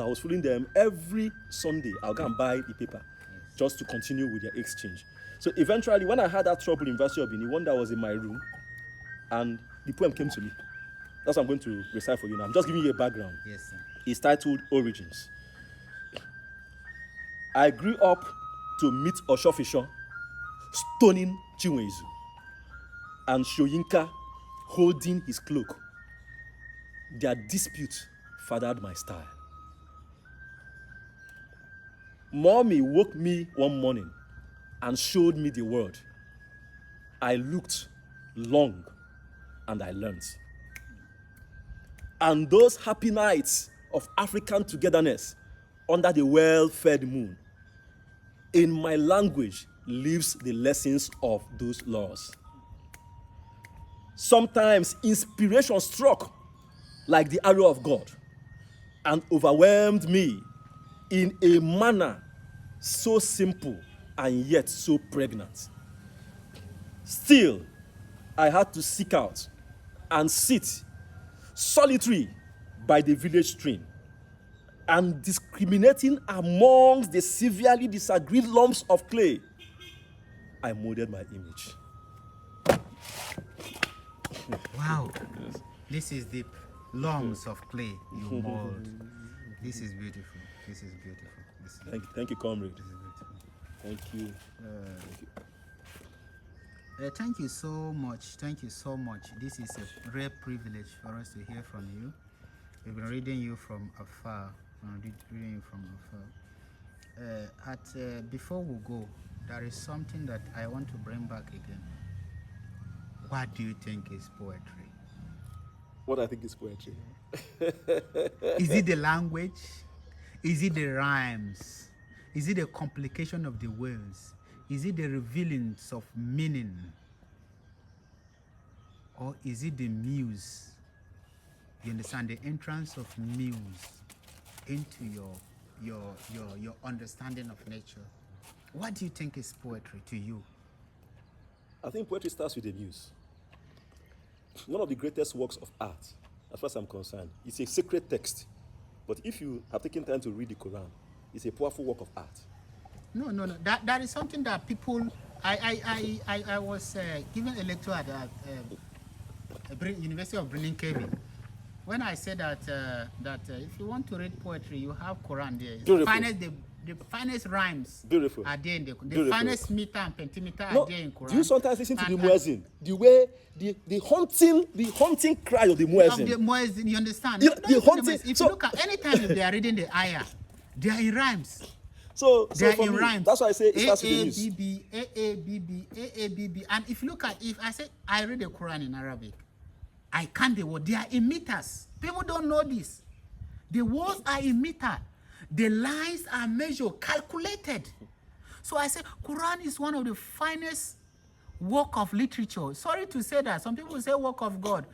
I was following them every Sunday. I'll go and buy the paper just to continue with their exchange. So eventually, when I had that trouble in University of Benin, one day I was in my room and the poem came to me. That's what I'm going to recite for you now. I'm just giving you a background. Yes, sir. It's titled Origins. I grew up to meet Oshofisho stoning Chinwezu and Shoyinka holding his cloak. Their dispute fathered my style. Mommy woke me one morning and showed me the world. I looked long and I learned. And those happy nights of African togetherness under the well-fed moon, in my language lives the lessons of those laws. Sometimes inspiration struck like the arrow of God and overwhelmed me in a manner so simple and yet so pregnant. Still, I had to seek out and sit solitary by the village stream and discriminating amongst the severely disagreed lumps of clay, I molded my image. Wow. Yes. This is the lumps of clay you mold. This is beautiful. This is beautiful. Thank you, comrade. This is beautiful. Thank you. Thank you so much. Thank you so much. This is a rare privilege for us to hear from you. We've been reading you from afar. Reading you from afar. Before we go, there is something that I want to bring back again. What do you think is poetry? What I think is poetry? Is it the language? Is it the rhymes? Is it the complication of the words? Is it the revealings of meaning? Or is it the muse? You understand, the entrance of muse into your understanding of nature. What do you think is poetry to you? I think poetry starts with the muse. One of the greatest works of art, as far as I'm concerned, it's a sacred text. But if you have taken time to read the Quran, it's a powerful work of art. No. That is something that people. I was given a lecture at University of Birnin Kebbi. When I said that if you want to read poetry, you have Quran there. The finest rhymes are there in the finest meter and pentimeter are there in Quran. Do you sometimes listen to the muezzin? The way the haunting cry of the muezzin. Of the muezzin, you understand? The haunting. If you look at any time if they are reading the ayah, they are in rhymes. So they are for in me, rhymes. That's why I say it starts with the muse. A-A-B-B. And if you look at, if I say I read the Quran in Arabic, I count the word. They are in meters. People don't know this. The words are in meter. The lines are measured, calculated. So I say Quran is one of the finest work of literature. Sorry to say that. Some people say work of God.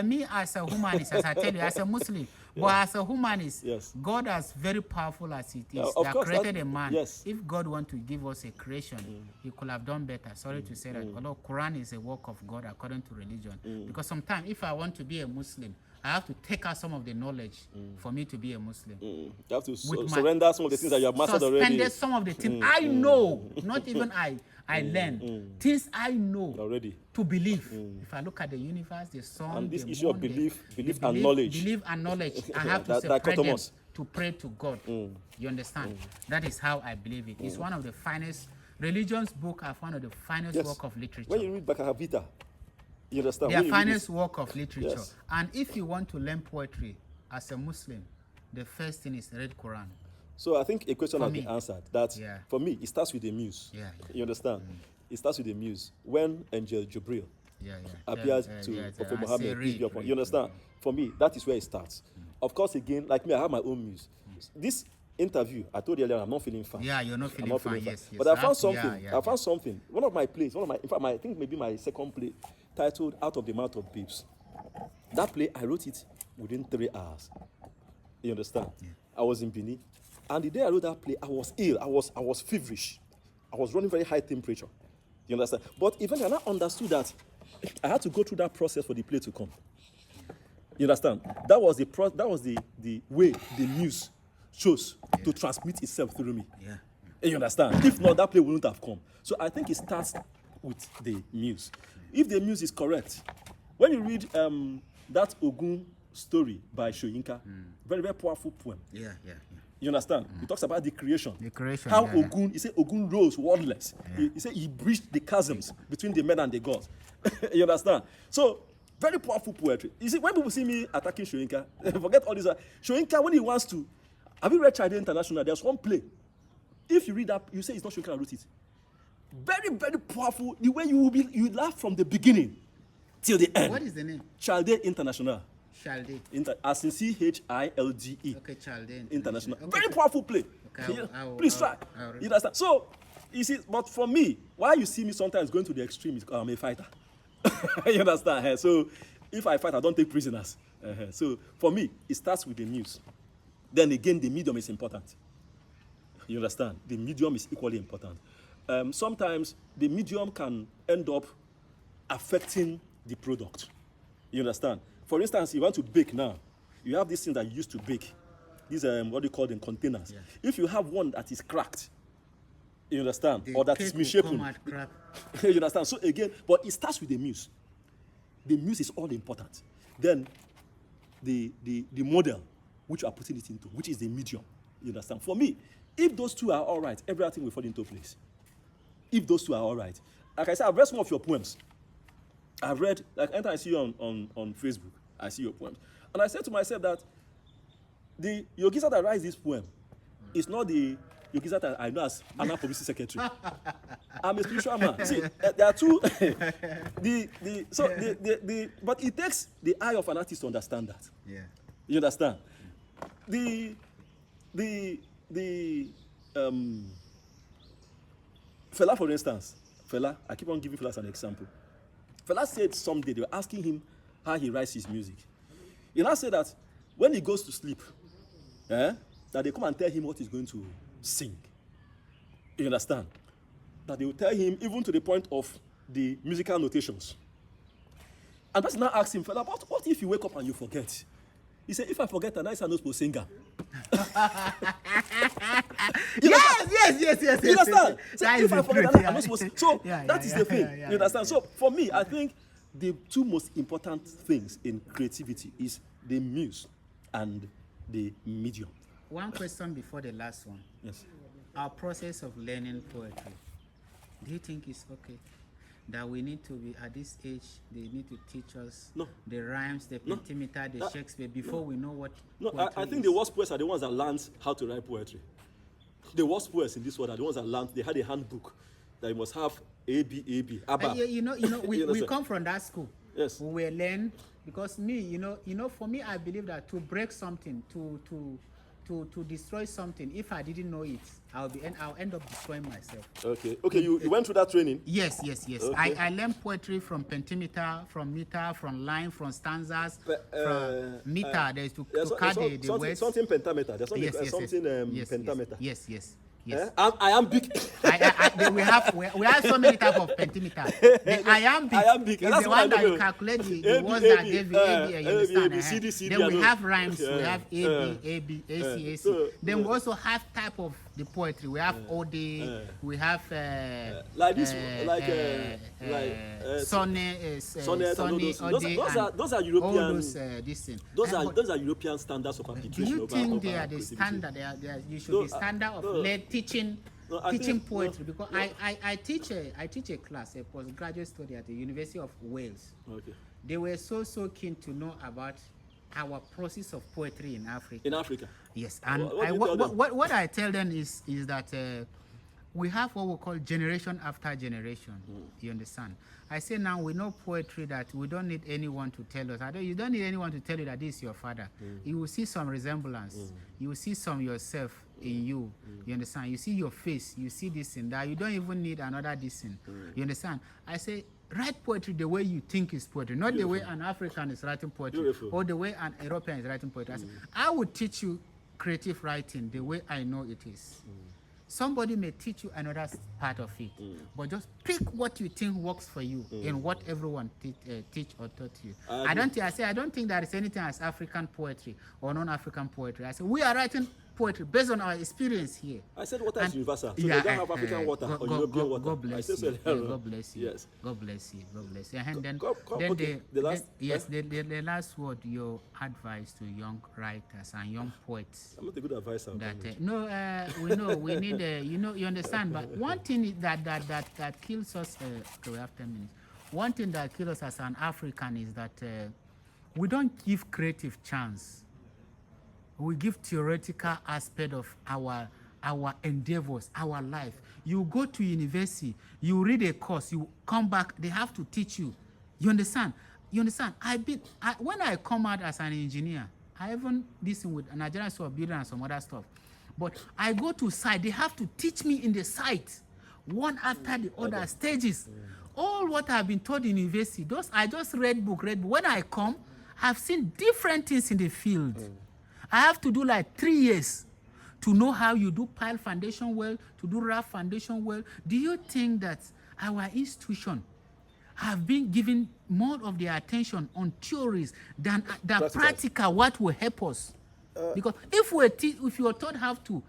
Me as a humanist, as I tell you, as a Muslim, but as a humanist, God as very powerful as it is, that created a man. If God want to give us a creation, he could have done better. Sorry to say that. Although Quran is a work of God according to religion. Because sometimes if I want to be a Muslim, I have to take out some of the knowledge for me to be a Muslim. You have to surrender some of the things that you have mastered already. Suspended some of the things I know, not even I learn. Things I know already to believe. If I look at the universe, the sun, and this the issue moon, of belief and knowledge. Belief and knowledge. I have to separate them to pray to God. You understand? That is how I believe it. It's one of the finest religions book. I've one of the finest work of literature. When you read Bhagavad, you understand? Their finest work of literature. And if you want to learn poetry as a Muslim, the first thing is read Quran. So I think a question has been answered. That for me, it starts with the muse. You understand? It starts with the muse. When Angel Jibril appears to Prophet Muhammad, you understand? For me, that is where it starts. Of course, again, like me, I have my own muse. This interview, I told you earlier, I'm not feeling fine. Yeah, you're not feeling fine. Yes. But I found something. I found something. One of my plays, in fact, I think maybe my second play, titled "Out of the Mouth of Babes." That play, I wrote it within 3 hours. You understand? I was in Benin, and the day I wrote that play, I was ill. I was feverish. I was running very high temperature. You understand? But eventually, I understood that I had to go through that process for the play to come. You understand? That was the way the muse chose to transmit itself through me. Yeah. You understand? If not, that play wouldn't have come. So I think it starts with the muse. If the muse is correct, when you read that Ogun story by Shoyinka, very, very powerful poem. Yeah. You understand? He talks about the creation. The creation. How Ogun, he said Ogun rose wordless. He said he breached the chasms between the men and the gods. You understand? So, very powerful poetry. You see, when people see me attacking Shoyinka, forget all this. Shoyinka, when he wants to, have you read Chide International? There's one play. If you read that, you say it's not Shoyinka that wrote it. Very, very powerful. The way you laugh from the beginning till the end. What is the name? Chide International. Chalde. As in CHILDE. Okay, Chalde International. Okay. Very powerful play. Okay, Please try. You understand? So, you see, but for me, why you see me sometimes going to the extreme is because I'm a fighter. You understand? So, if I fight, I don't take prisoners. So, for me, it starts with the news. Then again, the medium is important. You understand? The medium is equally important. Sometimes the medium can end up affecting the product. You understand? For instance, you want to bake now. You have this thing that you used to bake. These what do you call them, containers. Yeah. If you have one that is cracked, you understand, or that is misshapen, you understand. So again, but it starts with the muse. The muse is all important. Then the model which you are putting it into, which is the medium. You understand? For me, if those two are all right, everything will fall into place. If those two are all right, like I said, I've read some of your poems. I've read, like anytime I see you on Facebook, I see your poems. And I said to myself that the Yogisa that writes this poem is not the Yogisa that I know as Anna Publicity Secretary. I'm a spiritual man. See, there are two. But it takes the eye of an artist to understand that. Yeah. You understand? Fela, for instance, I keep on giving Fela as an example. Fela said someday they were asking him how he writes his music. He now said that when he goes to sleep, that they come and tell him what he's going to sing. You understand? That they will tell him even to the point of the musical notations. And person now asks him, Fela, but what if you wake up and you forget? He said, if I forget, I'm not supposed to sing. Yes. You understand? So if I forget, I'm not supposed to. So that is the thing. You understand? So for me, I think the two most important things in creativity is the muse and the medium. One question before the last one. Yes. Our process of learning poetry, do you think it's okay? That we need to be, at this age, they need to teach us the rhymes, the pentameter, the Shakespeare, before we know what I think the worst poets are the ones that learned how to write poetry. The worst poets in this world are the ones that learned, they had a handbook that you must have A, B, ABBA. We come from that school. Yes. We were learned, because me, for me, I believe that to break something, to destroy something, if I didn't know it, I'll end up destroying myself. Okay, you went through that training? Yes. Okay. I learned poetry from pentameter, from meter, from line, from stanzas, from meter. There's to cut the words. Something pentameter. There's something pentameter. Yes. I am big. We have so many types of pentameter. The iambic is the one that you calculate the words that give you A, B, you understand? CD, then we have rhymes. We have A, B, AC. Then we also have type of the poetry. We have Ode. We have like this, sonnet, Ode. Those are European. All those this thing. Those are European standards of application. Do you think they are the standard? You should be standard of teaching poetry, because I teach a class, a postgraduate study at the University of Wales. Okay. They were so keen to know about our process of poetry in Africa. In Africa. Yes, and what I tell them is that we have what we call generation after generation. You understand? I say now we know poetry that we don't need anyone to tell us. You don't need anyone to tell you that this is your father. You will see some resemblance. You will see some yourself in you. You understand? You see your face. You see this and that. You don't even need another this thing. You understand? I say write poetry the way you think is poetry, not the way an African is writing poetry or the way an European is writing poetry. I say, I would teach you creative writing the way I know it is. Somebody may teach you another part of it, but just pick what you think works for you in what everyone teach or taught you. I don't think there is anything as African poetry or non-African poetry. I say we are writing poetry based on our experience here. I said water is universal. So Yeah, they don't have African water or European water. God bless I said you. so. Yeah, God bless you. Yes. God bless you. God bless you. And then, Okay, the last. the last word, your advice to young writers and young poets. I'm not a good advisor. We know we need you understand. But one thing that kills us. Okay, we have 10 minutes. One thing that kills us as an African is that we don't give creative chance. We give theoretical aspect of our endeavors, our life. You go to university, you read a course, you come back, they have to teach you. You understand? When I come out as an engineer, I even listen with Nigerian School of Building and some other stuff. But I go to site, they have to teach me in the site, one after the other stages. All what I've been taught in university, I just read book. When I come, I've seen different things in the field. I have to do like 3 years to know how you do pile foundation well, to do raft foundation well. Do you think that our institution have been giving more of their attention on theories than the practical, what will help us? Because if you are taught how to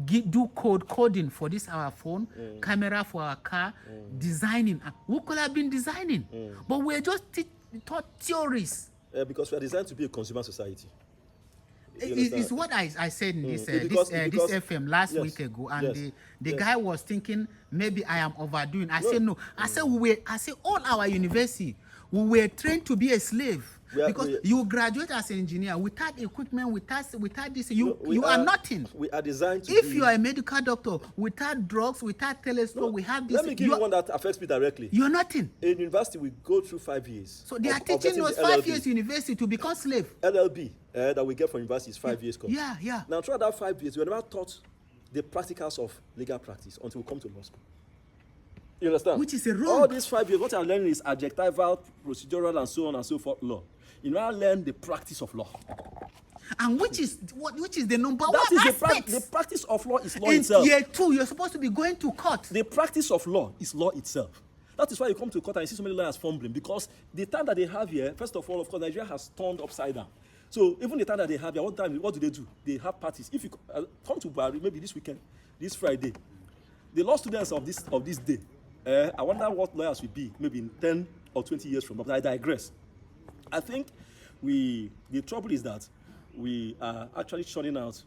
do coding for this our phone, camera for our car, designing, we could have been designing, but we're just taught theories. Because we are designed to be a consumer society. It's what I said in this FM last week ago, and the guy was thinking maybe I am overdoing. I said no. I said all our university we were trained to be a slave. You graduate as an engineer without equipment, without this, you are nothing. We are designed to. If you are a medical doctor without drugs, without telescope, we have this. Let me give you one that affects me directly. You are nothing. In university, we go through 5 years. So they are teaching us 5 years university to become slave. LLB that we get from university is 5 years course. Yeah. Now throughout that 5 years, we are never taught the practicals of legal practice until we come to law school. You understand? Which is a wrong. All these 5 years, what I'm learning is adjectival, procedural, and so on and so forth law. You now learn the practice of law. And which is the number that one is aspect? The practice of law is law itself. In year 2, you're supposed to be going to court. The practice of law is law itself. That is why you come to court and you see so many lawyers fumbling, because the time that they have here, first of all, of course, Nigeria has turned upside down. So even the time that they have here, what do? They have parties. If you come to Bari, maybe this weekend, this Friday, the law students of this day, I wonder what lawyers will be maybe in 10 or 20 years from now. But I digress. I think the trouble is that we are actually churning out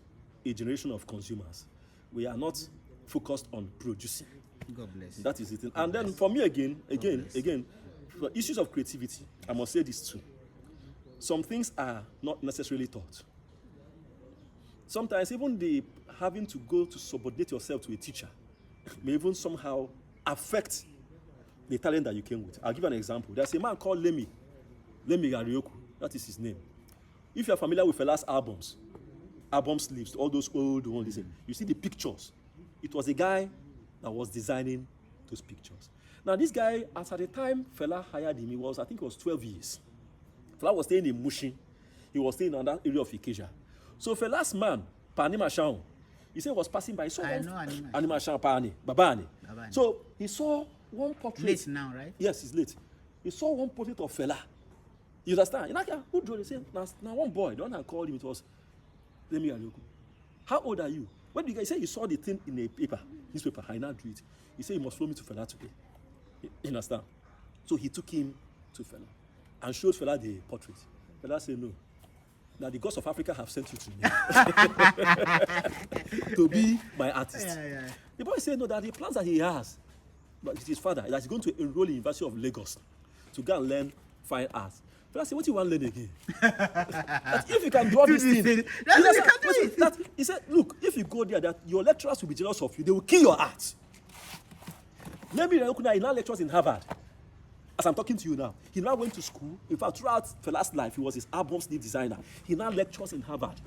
a generation of consumers. We are not focused on producing. God bless. That is it. And then for me again, for issues of creativity, I must say this too. Some things are not necessarily taught. Sometimes even the having to go to subordinate yourself to a teacher may even somehow affect the talent that you came with. I'll give an example. There's a man called Lemi Arioku. That is his name. If you're familiar with Fela's album sleeves, all those old ones, you see the pictures. It was a guy that was designing those pictures. Now this guy, at the time Fela hired him, I think it was 12 years. Fela was staying in Mushin. He was staying in that area of Ikeja. So Fela's man, Panima Shao, he said he was passing by. Anima Shao Babani. So he saw one portrait. Late now, right? Yes, he's late. He saw one portrait of Fela. You understand? Who drew it? He said, now one boy, the one I called him, it was Lemi Arioku. How old are you? When the guy said he saw the thing in a newspaper, I now drew it. He said he must follow me to Fela today. You understand? So he took him to Fela and showed Fela the portrait. Fela said, no. Now the gods of Africa have sent you to me to be my artist. Yeah. The boy said, no, that the plans that he has, but his father, that he's going to enroll in the University of Lagos to go and learn fine arts. But I said, what do you want to learn again? That if you can draw this thing, he said, look, if you go there, that your lecturers will be jealous of you. They will kill your art. Maybe he now lectures in Harvard. As I'm talking to you now, he now went to school. In fact, throughout Fela's life, he was his album sleeve designer. He now lectures in Harvard.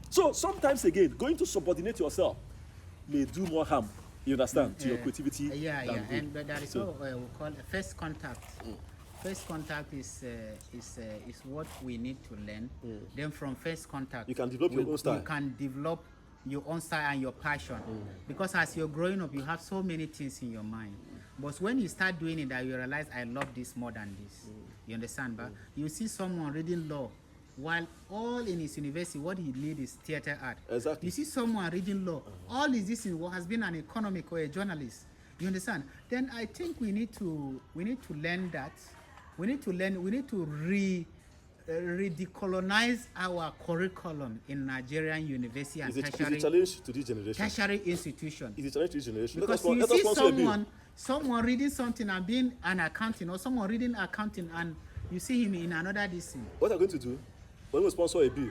So sometimes again, going to subordinate yourself may do more harm. You understand? To your creativity. And that is what we call first contact. First contact is what we need to learn. Then from first contact, you can develop your own style. You can develop your own style and your passion. Because as you're growing up, you have so many things in your mind. But when you start doing it, that you realize I love this more than this. You understand? But you see someone reading law while all in his university, what he need is theater art. Exactly. You see someone reading law, all is this in what has been an economic or a journalist. You understand? Then I think we need to learn that. We need to redecolonize our curriculum in Nigerian university and It's a challenge to this generation. tertiary institution. It's a challenge to this generation. Because you see someone reading something and being an accounting, or someone reading accounting and you see him in another discipline. What are going to do? When we sponsor a bill,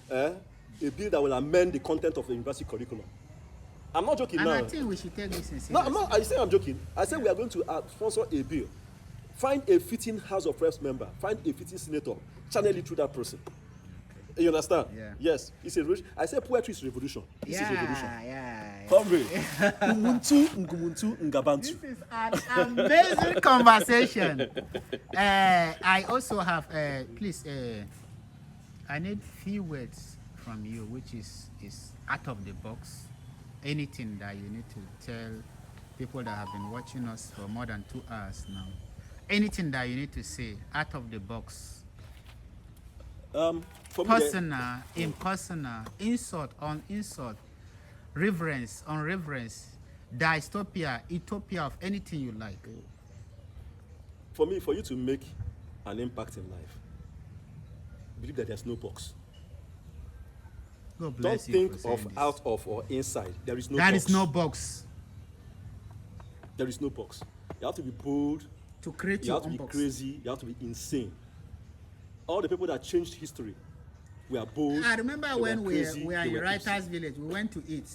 a bill that will amend the content of the university curriculum. I'm not joking and now. I think we should take this in seriously. No, I'm not. I say I'm joking. I said we are going to sponsor a bill. Find a fitting House of Reps member. Find a fitting senator. Channel it through that person. You understand? Yeah. Yes. It's a revolution. I say poetry is revolution. This is revolution. Yeah. Comrade. Umuntu, Ngumuntu, Ngabantu. This is an amazing conversation. I also have, please, I need few words from you, which is out of the box. Anything that you need to tell people that have been watching us for more than 2 hours now. Anything that you need to say out of the box. For Personal, impersonal, insult on insult, reverence on reverence, dystopia, utopia of anything you like. For me, for you to make an impact in life, believe that there's no box. God Don't bless you think for saying of this. out of or inside. There is no There box. is no box There is no box. You have to be bold. to create You your have to own be box. crazy. You have to be insane. All the people that changed history were bold. I remember they when were we crazy, were they in were Writers Village, we went to eat.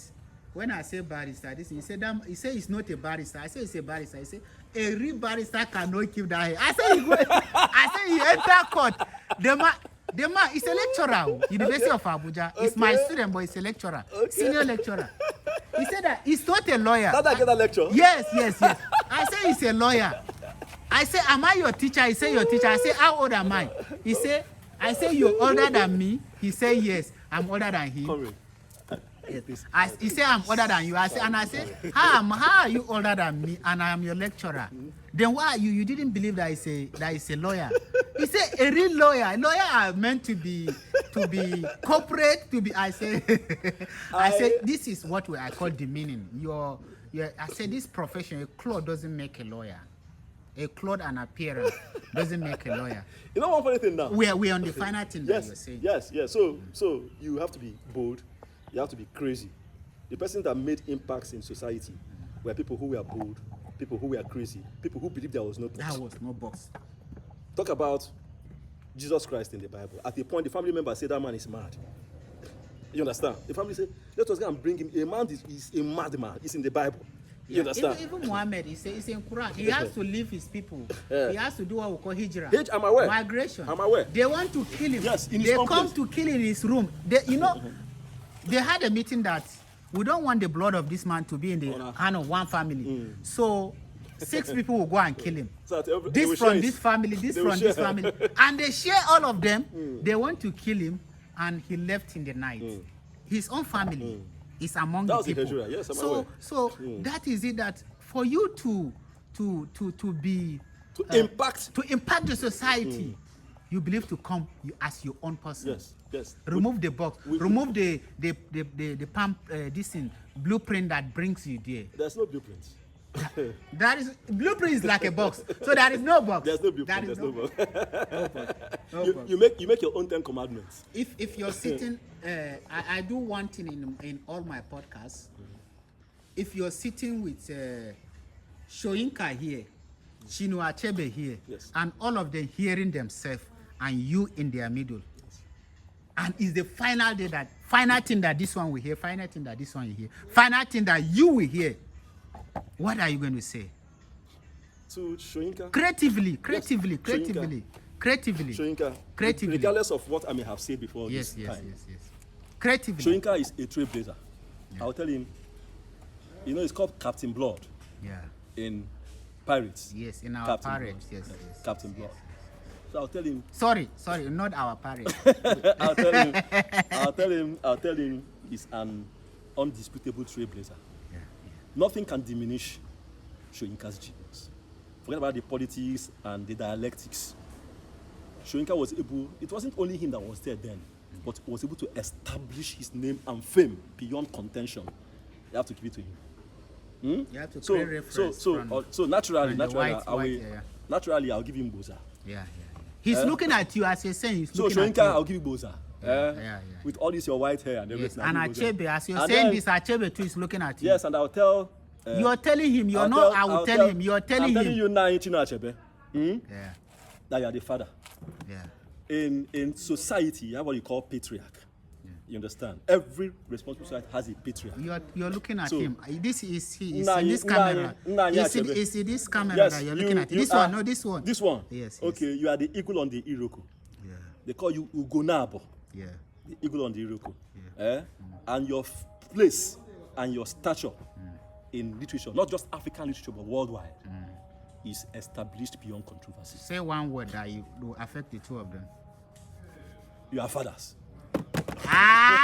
When I say barrister, this he said it's not a barrister. I say it's a barrister. He said a real barrister cannot keep that hair. I say he enter court. The man is a lecturer, University of Abuja. He's my student, but he's a lecturer, senior lecturer. He said that he's not a lawyer. Did I get that lecture? Yes. I say he's a lawyer. I say, am I your teacher? He say your teacher. I say, how old am I? I say you're older than me. He say yes, I'm older than him. Comrade. He say I'm older than you. I say how are you older than me and I am your lecturer? Then why you didn't believe that is a lawyer? He say a real lawyer. Lawyer are meant to be corporate, to be. I say this is what I call demeaning. I say this profession, a cloth doesn't make a lawyer. A cloth and appearance doesn't make a lawyer. You know one funny thing now? We're on the final thing that you're saying. Yes. So you have to be bold. You have to be crazy. The person that made impacts in society were people who were bold, people who were crazy, people who believed there was no box. There was no box. Talk about Jesus Christ in the Bible. At a point, the family member said that man is mad. You understand? The family said, let us go and bring him. A man is a madman. It's in the Bible. You understand? Even Muhammad, he says in Qur'an, he has to leave his people. Yeah. He has to do what we call hijrah. I'm aware. Migration. I'm aware. They want to kill him. Yes, in his they own come place. to kill in his room. They had a meeting that we don't want the blood of this man to be in the hand of one family. So 6 people will go and kill him. So This from this family, this from this family. And they share all of them. They want to kill him and he left in the night. His own family is among That the was the people. Hijrah, yes, I'm aware. So that is it, that for you to impact the society, you believe to come as your own person. Yes. Remove the box. Remove the this thing, blueprint that brings you there. There's no blueprint. That is blueprint is like a box. So there is no box. There's no blueprint. There is There's no box. no box. You make your own 10 commandments. If you're sitting, I do one thing in all my podcasts. If you're sitting with Shoyinka here, Chinua Achebe here, Yes. and all of them hearing themselves, and you in their middle, and it's the final thing that this one will hear, final thing that this one will hear, final thing that you will hear, what are you going to say? To Shoyinka. Creatively. Shoyinka. Regardless of what I may have said before Yes. this time. Creatively. Shoyinka is a trailblazer. I'll tell him, it's called Captain Blood Yeah. in Pirates. Yes, in our Captain Pirates. Blood. Yes. Captain Blood. So I'll tell him. Sorry, not our Pirates. I'll tell him he's an undisputable trailblazer. Yeah. Nothing can diminish Shoyinka's genius. Forget about the politics and the dialectics. Shoyinka was able, it wasn't only him that was there then, but was able to establish his name and fame beyond contention. You have to give it to him. You have to create reference. So naturally, naturally, I'll give him Boza. Yeah. He's looking at you as you're saying. He's looking Shoyinka, at you. I'll give you Boza. With all this your white hair and everything. And Achebe, as you're saying this, Achebe too is looking at you. Yes, and I'll tell. You're telling him. You're not. I will tell him. You're telling him. I'm telling you now, Achebe. Yeah. That you are the father. Yeah. In society, you have what you call patriarch. You understand? Every responsible society has a patriarch. You're looking at him. This is he. Is in this camera. Is it this camera that you're looking at? This one? No, this one. This one. Yes. Okay, you are the eagle on the Iroko. Yeah. They call you Ugonabo. Yeah. The eagle on the Iroko. Yeah. And your place and your stature in literature, not just African literature but worldwide, is established beyond controversy. Say one word that will affect the two of them. You are fathers. Ah!